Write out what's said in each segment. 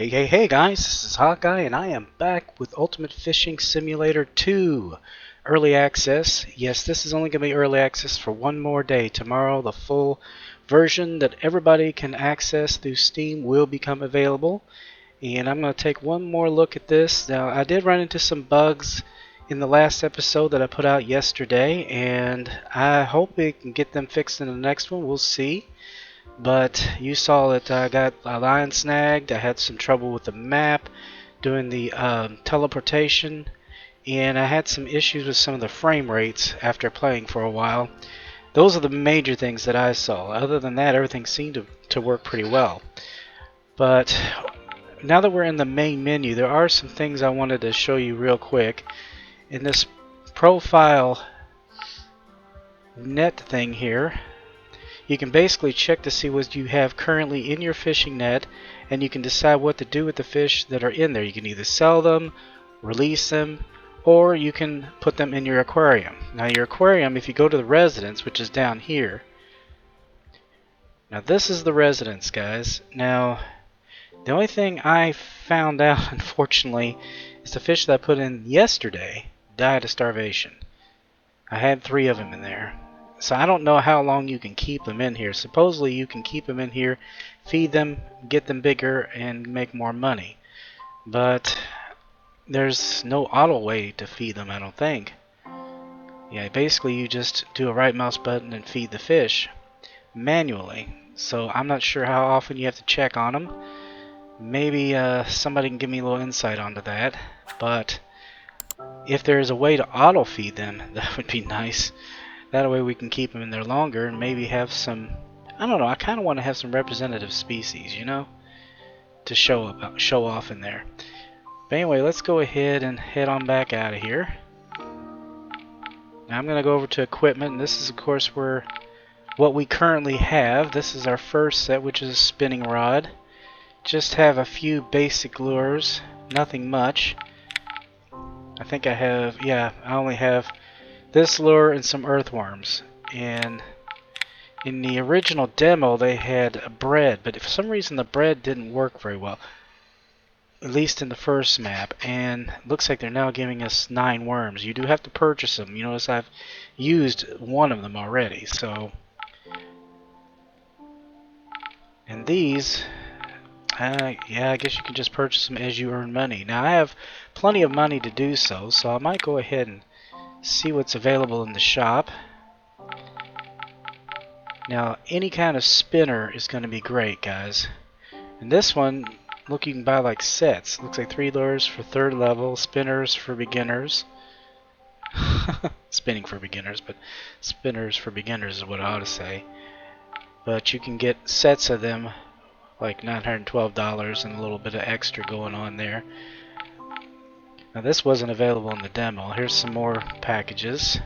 Hey guys, this is Hawkeye and I am back with Ultimate Fishing Simulator 2 Early Access. Yes, this is only going to be early access for one more day. Tomorrow the full version that everybody can access through Steam will become available. And I'm going to take one more look at this. Now, I did run into some bugs in the last episode that I put out yesterday, and I hope we can get them fixed in the next one. We'll see. But you saw that I got a line snagged. I had some trouble with the map doing the teleportation, and I had some issues with some of the frame rates after playing for a while. Those are the major things that I saw. Other than that, everything seemed to work pretty well. But now that we're in the main menu, there are some things I wanted to show you real quick. In this profile net thing here, you can basically check to see what you have currently in your fishing net, and you can decide what to do with the fish that are in there. You can either sell them, release them, or you can put them in your aquarium. Now your aquarium, if you go to the residence, which is down here, now this is the residence, guys. Now the only thing I found out, unfortunately, is the fish that I put in yesterday died of starvation. I had 3 of them in there. So I don't know how long you can keep them in here. Supposedly you can keep them in here, feed them, get them bigger, and make more money. But there's no auto way to feed them, I don't think. Yeah, basically you just do a right mouse button and feed the fish manually. So I'm not sure how often you have to check on them. Maybe somebody can give me a little insight onto that. But if there's a way to auto feed them, that would be nice. That way we can keep them in there longer and maybe have some, I don't know, I kind of want to have some representative species, you know, to show off in there. But anyway, let's go ahead and head on back out of here. Now I'm going to go over to equipment, and this is of course what we currently have. This is our first set, which is a spinning rod. Just have a few basic lures, nothing much. I think I have, yeah, I only have this lure and some earthworms. And in the original demo they had bread, but for some reason the bread didn't work very well, at least in the first map. And it looks like they're now giving us 9 worms. You do have to purchase them. You notice I've used one of them already. So, and these, yeah, I guess you can just purchase them as you earn money. Now I have plenty of money to do so, so I might go ahead and see what's available in the shop. Now any kind of spinner is going to be great, guys. And this one, look, you can buy like sets. Looks like 3 lures for 3rd level, spinners for beginners. Spinning for beginners, but spinners for beginners is what I ought to say. But you can get sets of them, like $912 and a little bit of extra going on there. Now this wasn't available in the demo. Here's some more packages.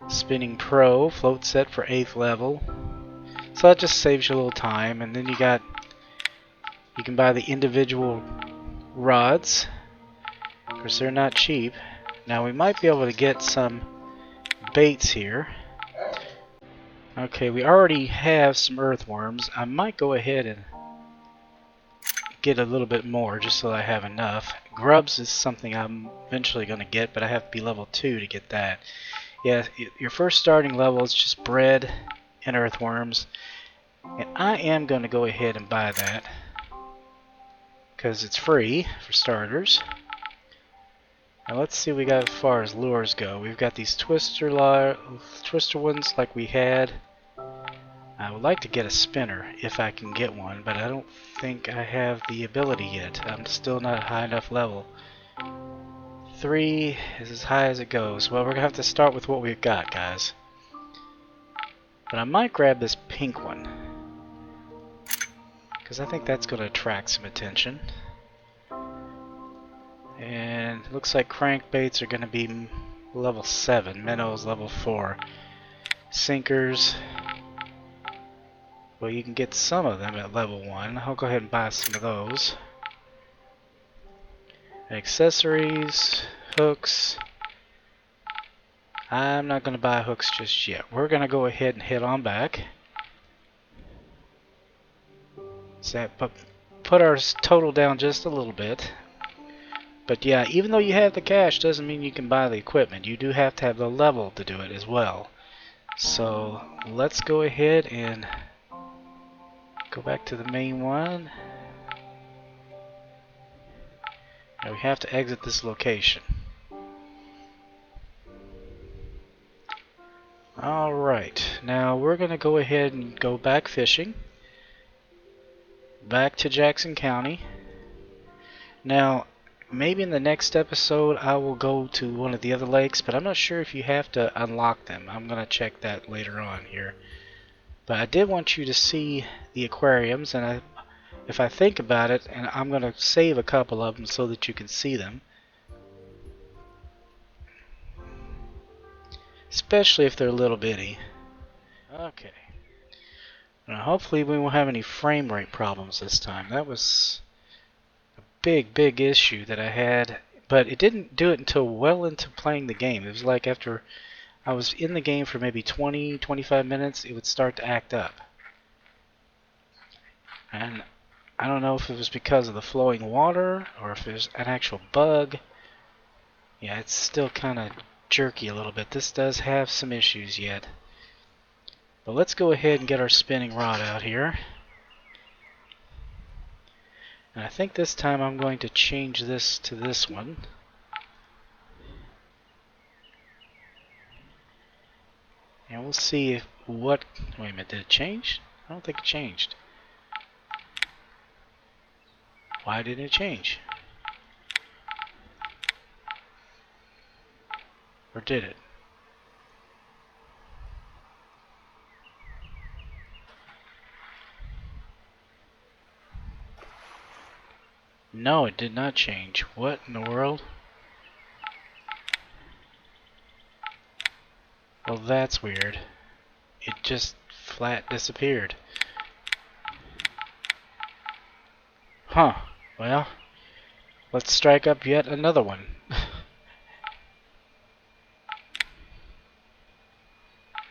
Spinning Pro float set for 8th level. So that just saves you a little time. And then you can buy the individual rods. Of course they're not cheap. Now we might be able to get some baits here. Okay, we already have some earthworms. I might go ahead and get a little bit more just so I have enough. Grubs is something I'm eventually going to get, but I have to be level 2 to get that. Yeah, your first starting level is just bread and earthworms, and I am going to go ahead and buy that because it's free for starters. Now let's see what we got as far as lures go. We've got these twister ones like we had. I would like to get a spinner if I can get one, but I don't think I have the ability yet. I'm still not high enough level. 3 is as high as it goes. Well, we're gonna have to start with what we've got, guys. But I might grab this pink one, because I think that's gonna attract some attention. And it looks like crankbaits are gonna be level 7, minnows level 4. Sinkers, well, you can get some of them at level 1. I'll go ahead and buy some of those. Accessories, hooks. I'm not going to buy hooks just yet. We're going to go ahead and head on back. Put our total down just a little bit. But yeah, even though you have the cash doesn't mean you can buy the equipment. You do have to have the level to do it as well. So let's go ahead and go back to the main one. Now we have to exit this location. Alright, now we're going to go ahead and go back fishing. Back to Jackson County. Now, maybe in the next episode I will go to one of the other lakes, but I'm not sure if you have to unlock them. I'm going to check that later on here. But I did want you to see the aquariums, and if I think about it, and I'm going to save a couple of them so that you can see them. Especially if they're little bitty. Okay. Now hopefully we won't have any frame rate problems this time. That was a big issue that I had, but it didn't do it until well into playing the game. It was like after I was in the game for maybe 20-25 minutes, it would start to act up. And I don't know if it was because of the flowing water or if there's an actual bug. Yeah, it's still kind of jerky a little bit. This does have some issues yet. But let's go ahead and get our spinning rod out here. And I think this time I'm going to change this to this one. And we'll see if what... Wait a minute, did it change? I don't think it changed. Why didn't it change? Or did it? No, it did not change. What in the world? Well, that's weird. It just flat disappeared. Huh. Well, let's strike up yet another one.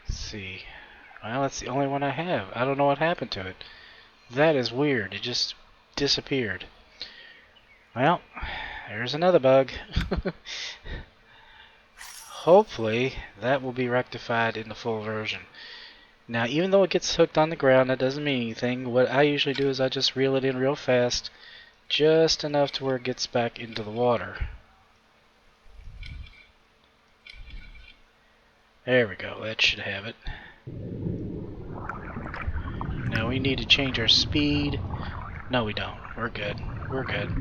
Let's see. Well, that's the only one I have. I don't know what happened to it. That is weird. It just disappeared. Well, there's another bug. Hopefully, that will be rectified in the full version. Now, even though it gets hooked on the ground, that doesn't mean anything. What I usually do is I just reel it in real fast, just enough to where it gets back into the water. There we go, that should have it. Now we need to change our speed. No, we don't. We're good. We're good.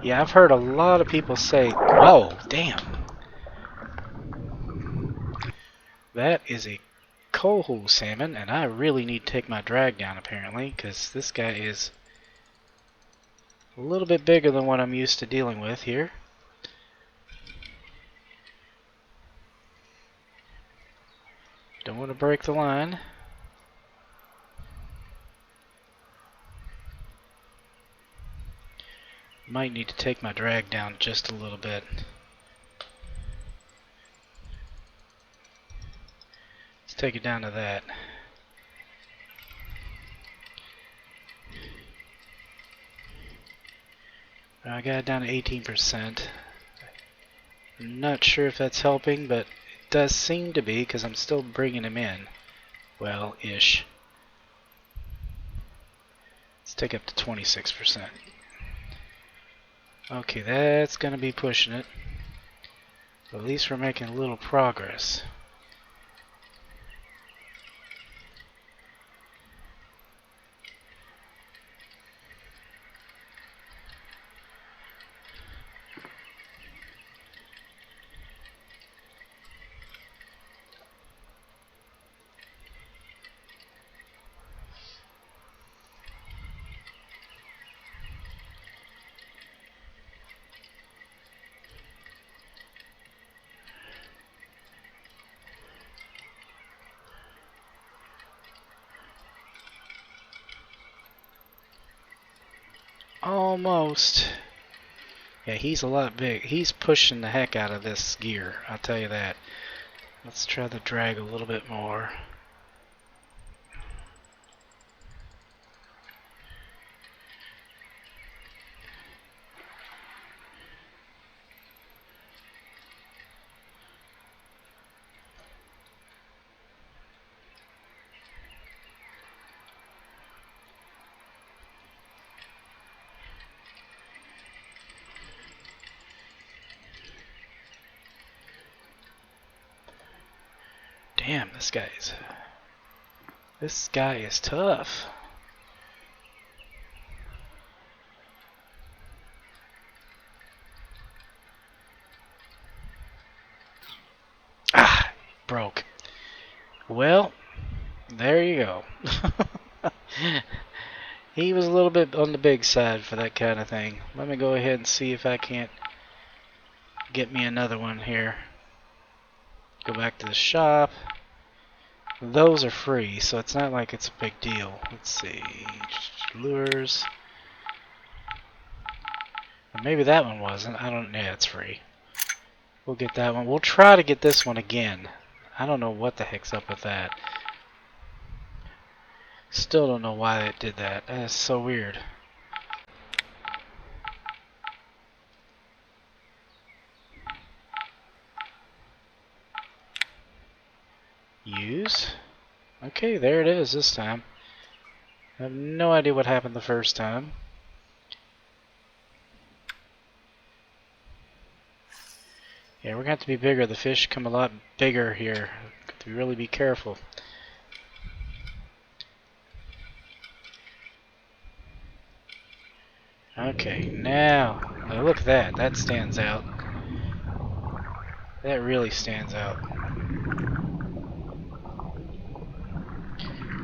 Yeah, I've heard a lot of people say, whoa, damn. That is a coho salmon, and I really need to take my drag down apparently, because this guy is a little bit bigger than what I'm used to dealing with here. Don't want to break the line. Might need to take my drag down just a little bit. Let's take it down to that. I got it down to 18%. I'm not sure if that's helping, but it does seem to be because I'm still bringing him in. Well, ish. Let's take up to 26%. Okay, that's going to be pushing it. But at least we're making a little progress. Almost. Yeah, he's a lot big. He's pushing the heck out of this gear, I'll tell you that. Let's try to drag a little bit more. Damn, this guy is tough. Ah, broke. Well, there you go. He was a little bit on the big side for that kind of thing. Let me go ahead and see if I can't get me another one here. Go back to the shop. Those are free, so it's not like it's a big deal. Let's see. Lures. Or maybe that one wasn't. I don't know. Yeah, it's free. We'll get that one. We'll try to get this one again. I don't know what the heck's up with that. Still don't know why it did that. That is so weird. Use. Okay, there it is this time. I have no idea what happened the first time. Yeah, we're going to have to be bigger. The fish come a lot bigger here. Got to really be careful. Okay, now look at that. That stands out. That really stands out.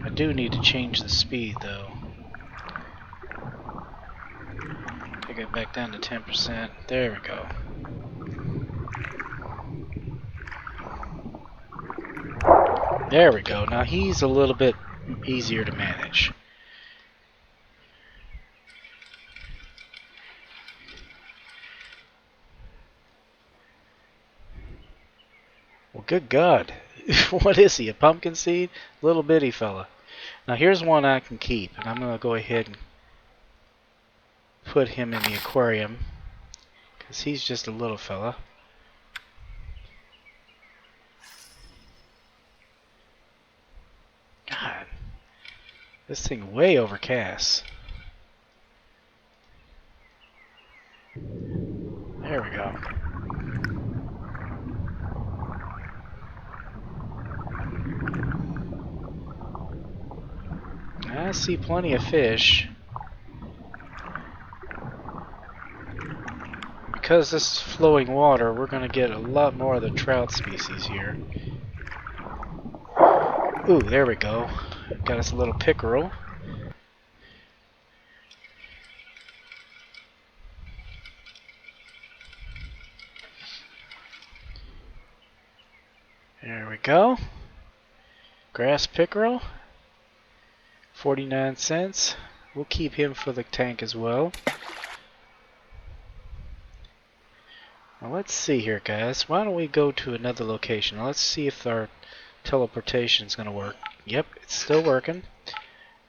I do need to change the speed though. Take it back down to 10%. There we go. There we go. Now he's a little bit easier to manage. Well, good God. What is he? A pumpkin seed? Little bitty fella. Now here's one I can keep, and I'm going to go ahead and put him in the aquarium because he's just a little fella. God, this thing way overcast. There we go. I see plenty of fish. Because this is flowing water, we're going to get a lot more of the trout species here. Ooh, there we go. Got us a little pickerel. There we go. Grass pickerel. 49 cents. We'll keep him for the tank as well. Now let's see here, guys. Why don't we go to another location? Now let's see if our teleportation is going to work. Yep, it's still working.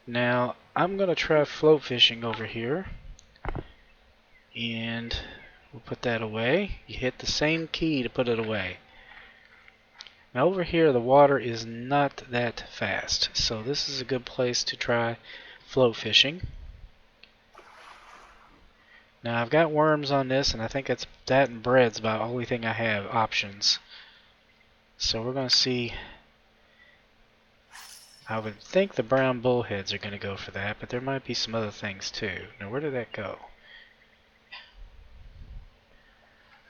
Now I'm going to try float fishing over here. And we'll put that away. You hit the same key to put it away. Now over here the water is not that fast, so this is a good place to try float fishing. Now I've got worms on this, and I think that and bread's about the only thing I have options. So we're going to see. I would think the brown bullheads are going to go for that, but there might be some other things too. Now where did that go?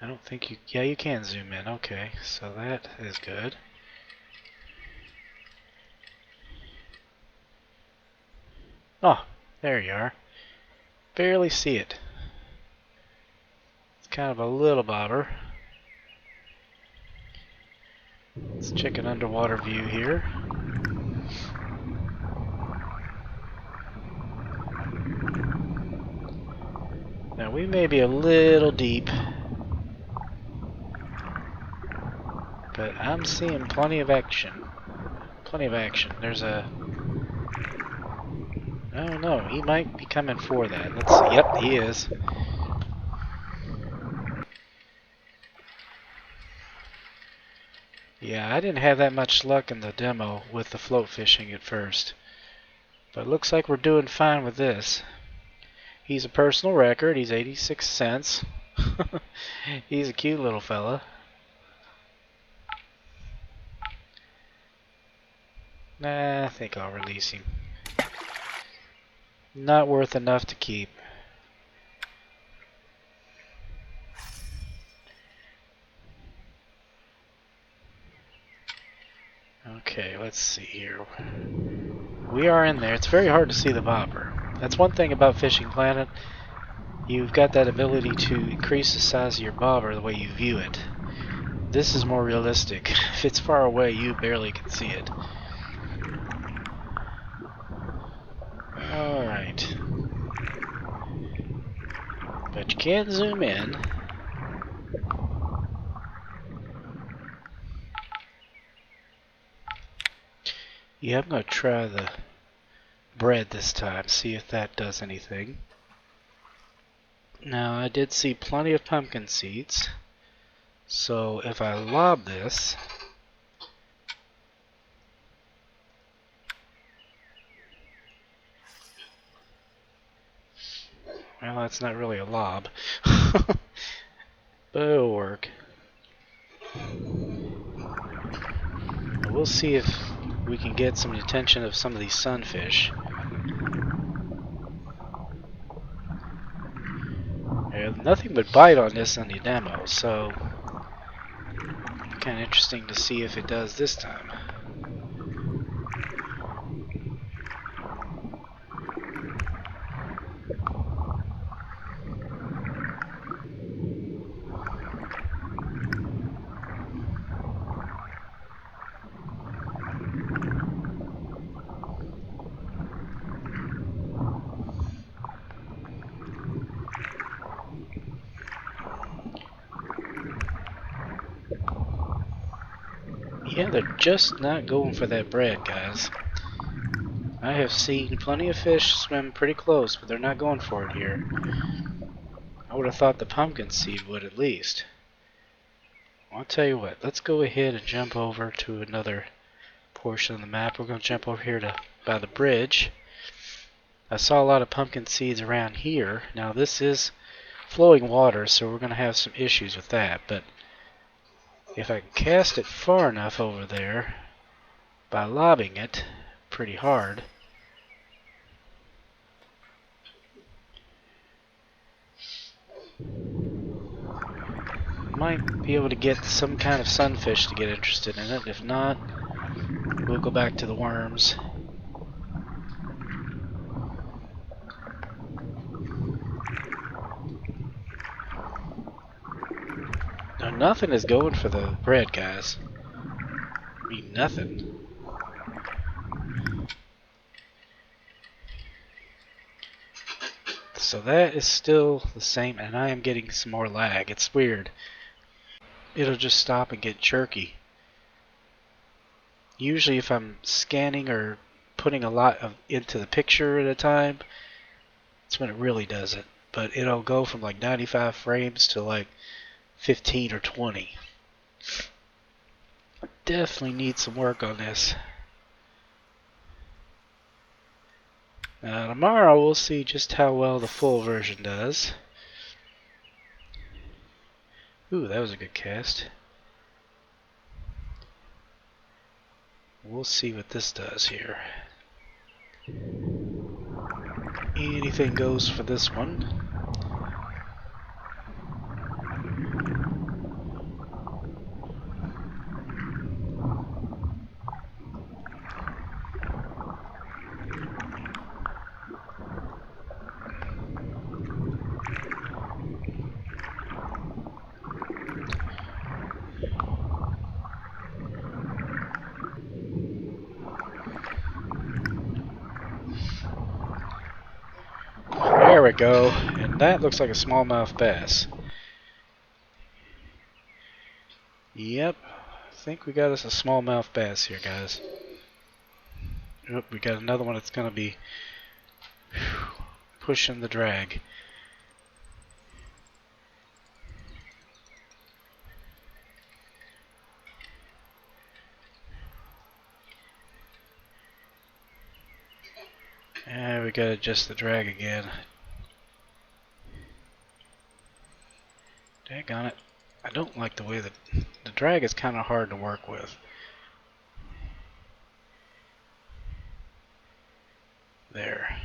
I don't think you... Yeah, you can zoom in. Okay, so that is good. Oh, there you are. Barely see it. It's kind of a little bobber. Let's check an underwater view here. Now we may be a little deep, but I'm seeing plenty of action. Plenty of action. There's a... Oh no, he might be coming for that. Let's see. Yep, he is. Yeah, I didn't have that much luck in the demo with the float fishing at first. But it looks like we're doing fine with this. He's a personal record. He's 86 cents. He's a cute little fella. Nah, I think I'll release him. Not worth enough to keep. Okay, let's see here. We are in there. It's very hard to see the bobber. That's one thing about Fishing Planet. You've got that ability to increase the size of your bobber the way you view it. This is more realistic. If it's far away, you barely can see it. Alright. But you can zoom in. Yeah, I'm going to try the bread this time, see if that does anything. Now, I did see plenty of pumpkin seeds. So if I lob this, well, that's not really a lob, but it'll work. We'll see if we can get some attention of some of these sunfish. Nothing but bite on this on the demo, so kind of interesting to see if it does this time. Yeah, they're just not going for that bread, guys. I have seen plenty of fish swim pretty close, but they're not going for it here. I would have thought the pumpkin seed would at least. Well, I'll tell you what, let's go ahead and jump over to another portion of the map. We're going to jump over here to by the bridge. I saw a lot of pumpkin seeds around here. Now this is flowing water, so we're going to have some issues with that, but if I can cast it far enough over there by lobbing it pretty hard, might be able to get some kind of sunfish to get interested in it. If not, we'll go back to the worms. Now nothing is going for the bread, guys. I mean, nothing. So that is still the same, and I am getting some more lag. It's weird. It'll just stop and get jerky. Usually if I'm scanning or putting a lot into the picture at a time, that's when it really does it. But it'll go from like 95 frames to like 15 or 20. Definitely need some work on this. Tomorrow we'll see just how well the full version does. Ooh, that was a good cast. We'll see what this does here. Anything goes for this one. There we go, and that looks like a smallmouth bass. Yep, I think we got us a smallmouth bass here, guys. Oop, we got another one that's going to be pushing the drag. And we got to adjust the drag again. Daggone it. I don't like the way that the drag is kind of hard to work with. There.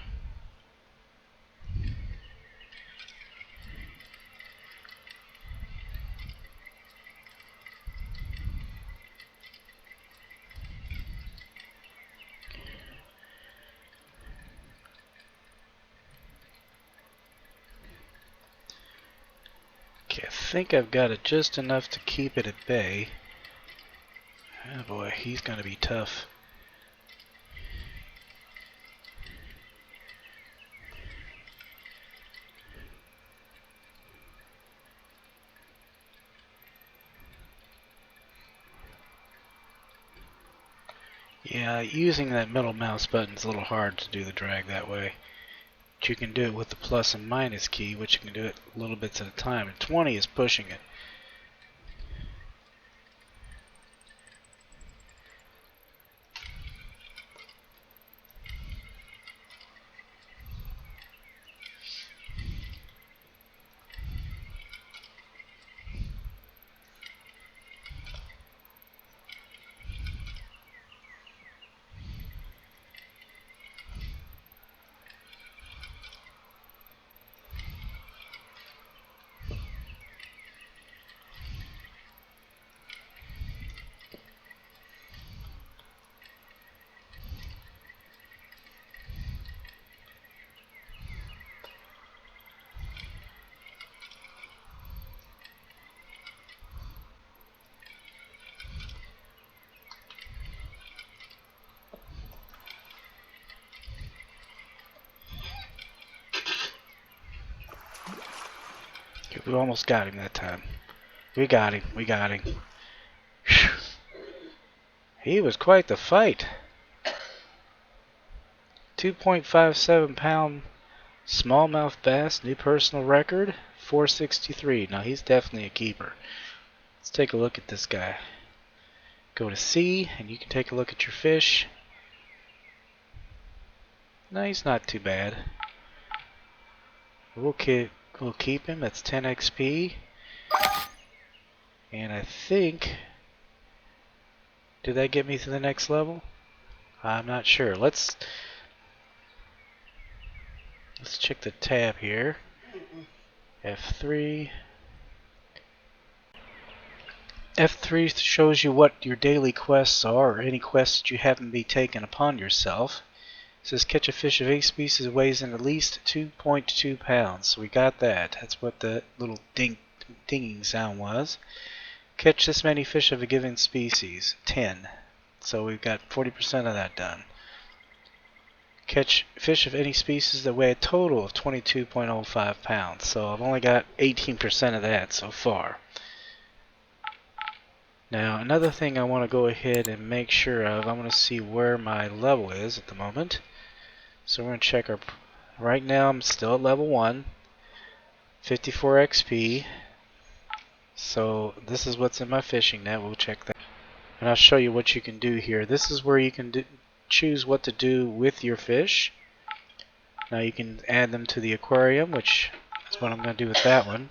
Okay, I think I've got it just enough to keep it at bay. Oh boy, he's going to be tough. Yeah, using that middle mouse button is a little hard to do the drag that way. But you can do it with the plus and minus key, which you can do it little bits at a time. And 20 is pushing it. Okay, we almost got him that time. We got him. We got him. Whew. He was quite the fight. 2.57 pound smallmouth bass, new personal record, 463. Now he's definitely a keeper. Let's take a look at this guy. Go to C, and you can take a look at your fish. No, he's not too bad. We'll keep him. That's 10 XP. And I think, did that get me to the next level? I'm not sure. Let's check the tab here. F3. F3 shows you what your daily quests are, or any quests that you haven't be taken upon yourself. It says catch a fish of any species that weighs in at least 2.2 pounds. So we got that. That's what the little dinging sound was. Catch this many fish of a given species. 10. So we've got 40% of that done. Catch fish of any species that weigh a total of 22.05 pounds. So I've only got 18% of that so far. Now another thing I want to go ahead and make sure of, I want to see where my level is at the moment. So we're going to check our, right now I'm still at level 1, 54 XP. So this is what's in my fishing net, we'll check that. And I'll show you what you can do here. This is where you can choose what to do with your fish. Now you can add them to the aquarium, which is what I'm going to do with that one.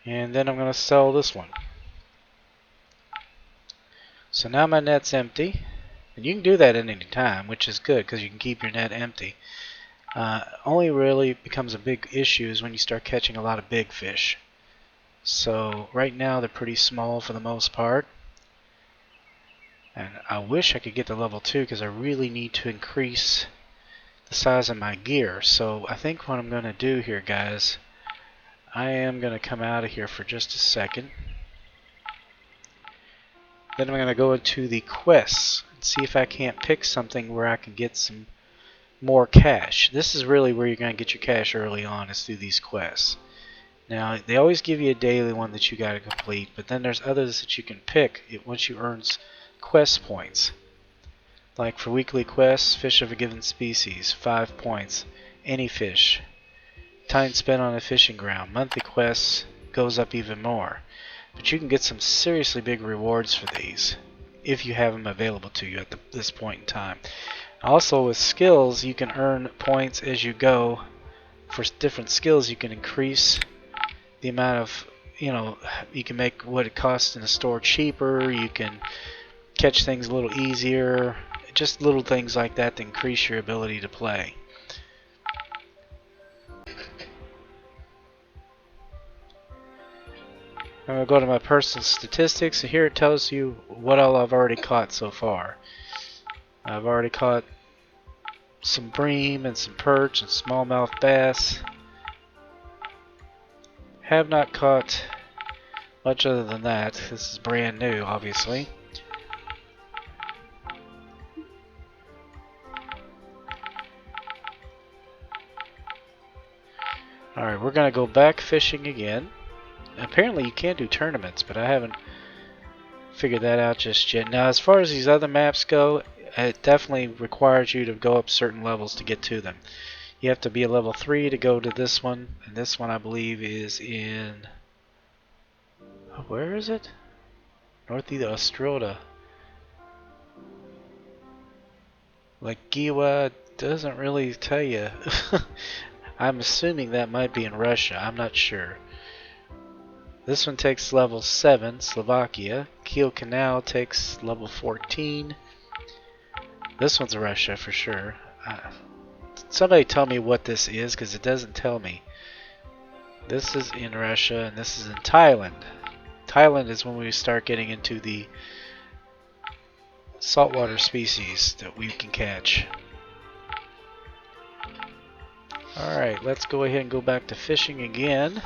And then I'm going to sell this one. So now my net's empty. And you can do that at any time, which is good because you can keep your net empty. Only really becomes a big issue is when you start catching a lot of big fish. So right now they're pretty small for the most part. And I wish I could get to level 2 because I really need to increase the size of my gear. So I think what I'm going to do here, guys, I am going to come out of here for just a second. Then I'm going to go into the quests and see if I can't pick something where I can get some more cash. This is really where you're going to get your cash early on, is through these quests. Now, they always give you a daily one that you got to complete, but then there's others that you can pick once you earn quest points. Like for weekly quests, fish of a given species, 5 points. Any fish. Time spent on a fishing ground. Monthly quests goes up even more. But you can get some seriously big rewards for these if you have them available to you at this point in time. Also with skills, you can earn points as you go. For different skills, you can increase the amount of, you can make what it costs in a store cheaper. You can catch things a little easier. Just little things like that to increase your ability to play. I'm going to go to my personal statistics, and here it tells you what all I've already caught so far. I've already caught some bream and some perch and smallmouth bass. Have not caught much other than that. This is brand new, obviously. Alright, we're going to go back fishing again. Apparently you can do tournaments, but I haven't figured that out just yet. Now, as far as these other maps go, it definitely requires you to go up certain levels to get to them. You have to be a level 3 to go to this one, and this one I believe is in... where is it? Northeast Australia. Like Giwa doesn't really tell you. I'm assuming that might be in Russia. I'm not sure. This one takes level 7, Slovakia. Kiel Canal takes level 14. This one's Russia for sure. Somebody tell me what this is, because it doesn't tell me. This is in Russia, and this is in Thailand. Thailand is when we start getting into the saltwater species that we can catch. Alright, let's go ahead and go back to fishing again.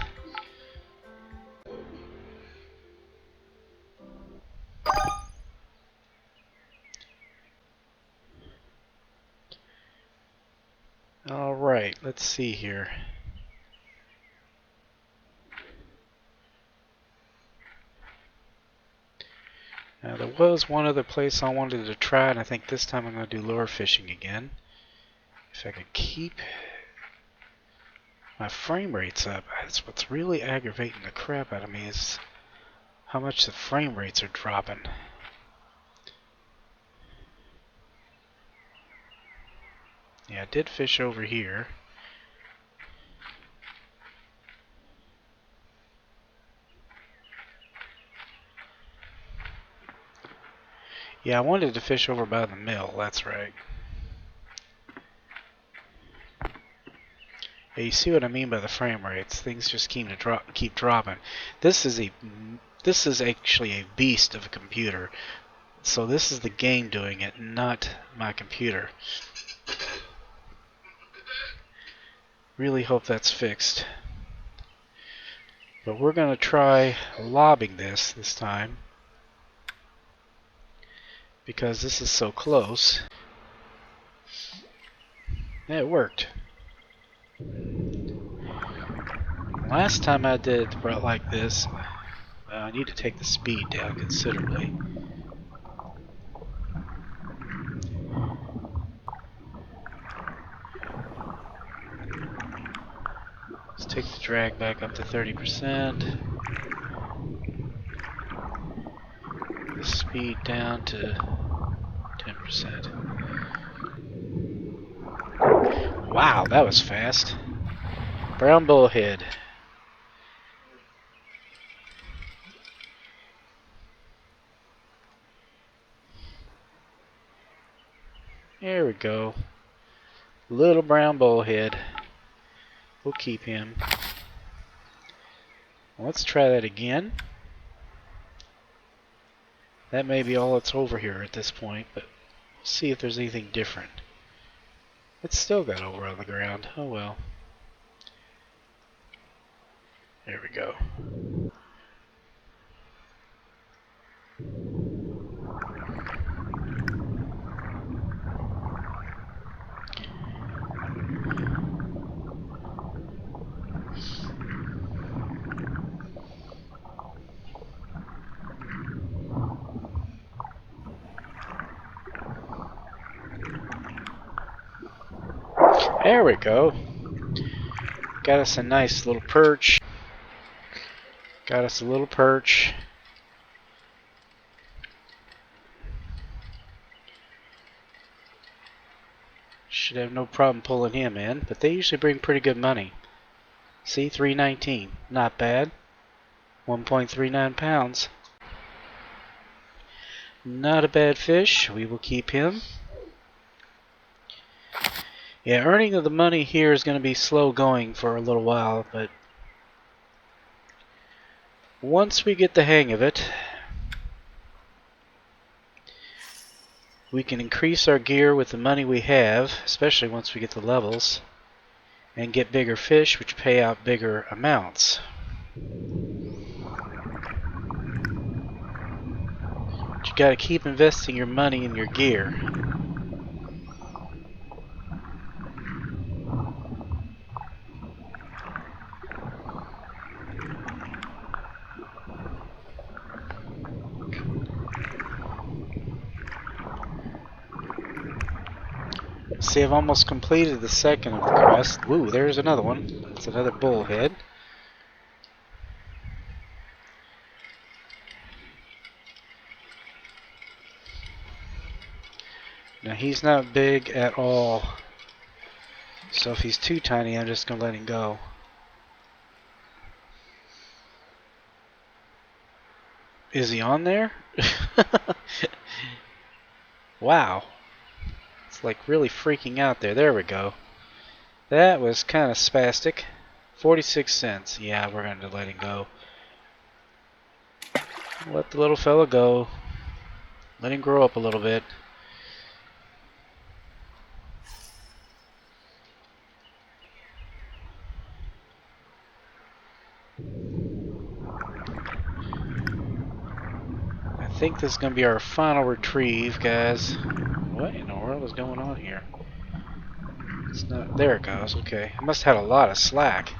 Alright, let's see here. Now there was one other place I wanted to try, and I think this time I'm going to do lure fishing again. If I could keep my frame rates up. That's what's really aggravating the crap out of me, is how much the frame rates are dropping. Yeah, I did fish over here. Yeah, I wanted to fish over by the mill, that's right. Yeah, you see what I mean by the frame rates. Things just keep dropping. This is actually a beast of a computer. So this is the game doing it, not my computer. Really hope that's fixed. But we're going to try lobbing this time, because this is so close. Yeah, it worked. Last time I did it like this, I need to take the speed down considerably. Let's take the drag back up to 30%. The speed down to 10%. Wow, that was fast. Brown bullhead. There we go. Little brown bullhead. We'll keep him. Let's try that again. That may be all that's over here at this point, but we'll see if there's anything different. It's still got over on the ground. Oh well. There we go. There we go. Got us a nice little perch. Got us a little perch. Should have no problem pulling him in, but they usually bring pretty good money. See, $3.19. Not bad. 1.39 pounds. Not a bad fish. We will keep him. Yeah, earning of the money here is going to be slow going for a little while, but once we get the hang of it, we can increase our gear with the money we have, especially once we get the levels, and get bigger fish which pay out bigger amounts. But you got to keep investing your money in your gear. See, I've almost completed the second of the crest. Woo, there's another one. That's another bullhead. Now he's not big at all, so if he's too tiny, I'm just going to let him go. Is he on there? Wow. It's like really freaking out there. There we go. That was kind of spastic. 46 cents. Yeah, we're going to let him go. Let the little fella go. Let him grow up a little bit. I think this is going to be our final retrieve, guys. What in the world is going on here? It's not. There it goes. Okay. I must have had a lot of slack.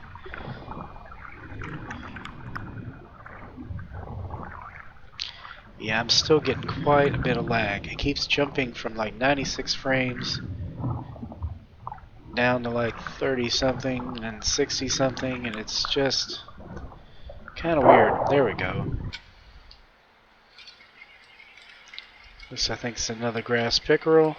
Yeah, I'm still getting quite a bit of lag. It keeps jumping from like 96 frames down to like 30 something and 60 something, and it's just kind of weird. There we go. This I think is another grass pickerel.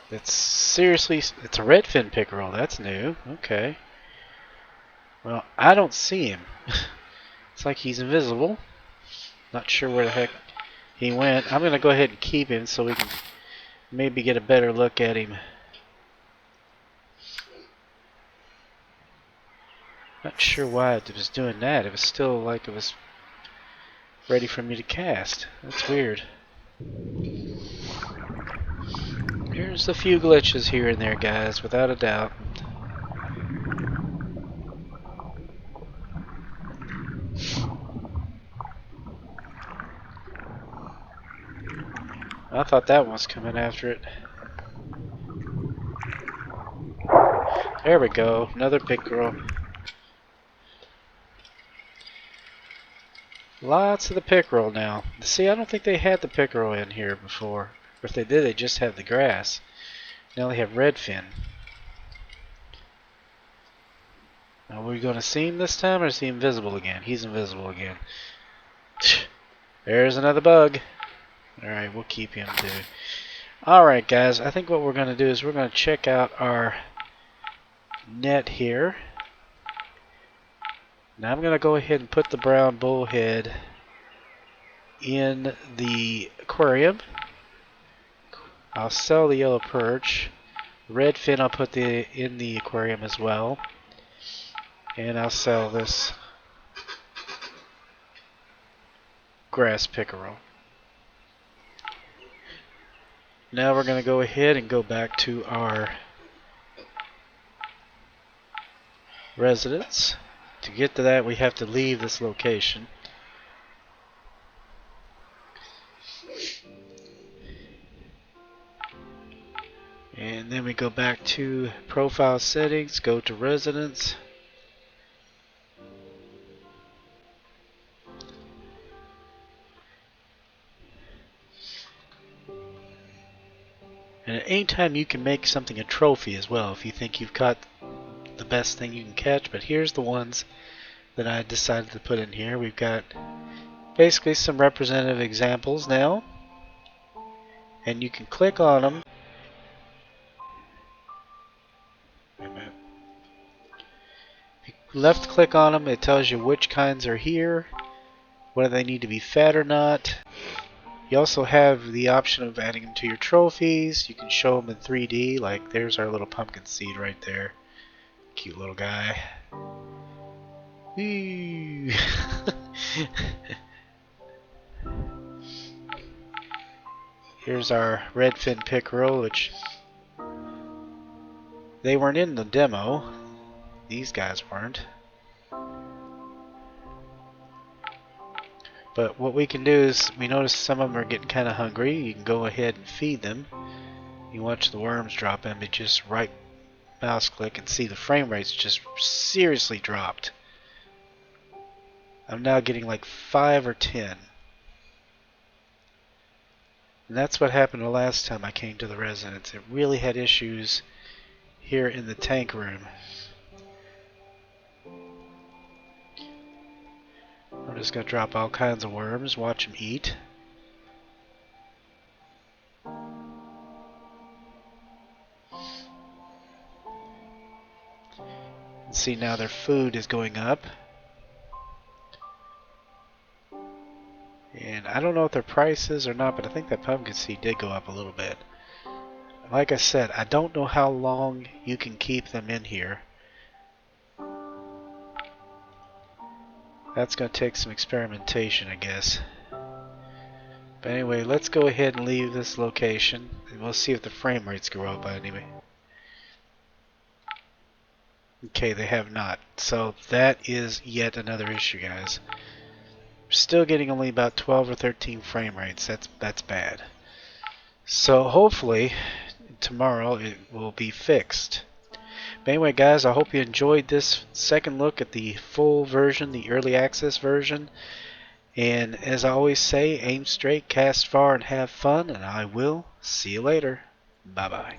It's seriously, it's a redfin pickerel. That's new. Okay. Well, I don't see him. It's like he's invisible. Not sure where the heck he went. I'm going to go ahead and keep him so we can maybe get a better look at him. Not sure why it was doing that. It was still like it was ready for me to cast. That's weird. There's a few glitches here and there, guys, without a doubt. I thought that one was coming after it. There we go, another pickerel. Lots of the pickerel now. See, I don't think they had the pickerel in here before. Or if they did, they just had the grass. Now they have redfin. Now, are we going to see him this time, or is he invisible again? He's invisible again. There's another bug. Alright, we'll keep him too. Alright, guys, I think what we're going to do is we're going to check out our net here. Now I'm going to go ahead and put the brown bullhead in the aquarium. I'll sell the yellow perch. Redfin I'll put in the aquarium as well. And I'll sell this grass pickerel. Now we're going to go ahead and go back to our residence. To get to that, we have to leave this location. And then we go back to profile settings, go to residence. And at any time you can make something a trophy as well if you think you've caught the best thing you can catch. But here's the ones that I decided to put in here. We've got basically some representative examples now. And you can click on them. If you left click on them, it tells you which kinds are here, whether they need to be fed or not. You also have the option of adding them to your trophies. You can show them in 3D, like there's our little pumpkin seed right there. Cute little guy. Woo. Here's our redfin pickerel, which they weren't in the demo. These guys weren't. But what we can do is, we notice some of them are getting kind of hungry. You can go ahead and feed them. You watch the worms drop in, but just right mouse click and see the frame rate's just seriously dropped. I'm now getting like 5 or 10. And that's what happened the last time I came to the residence. It really had issues here in the tank room. I'm just going to drop all kinds of worms, watch them eat. And see now their food is going up. And I don't know what their price is or not, but I think that pumpkin seed did go up a little bit. Like I said, I don't know how long you can keep them in here. That's going to take some experimentation, I guess. But anyway, let's go ahead and leave this location, and we'll see if the frame rates go up anyway. Okay, they have not. So that is yet another issue, guys. We're still getting only about 12 or 13 frame rates. That's bad. So hopefully tomorrow it will be fixed. But anyway, guys, I hope you enjoyed this second look at the full version, the early access version. And as I always say, aim straight, cast far, and have fun. And I will see you later. Bye-bye.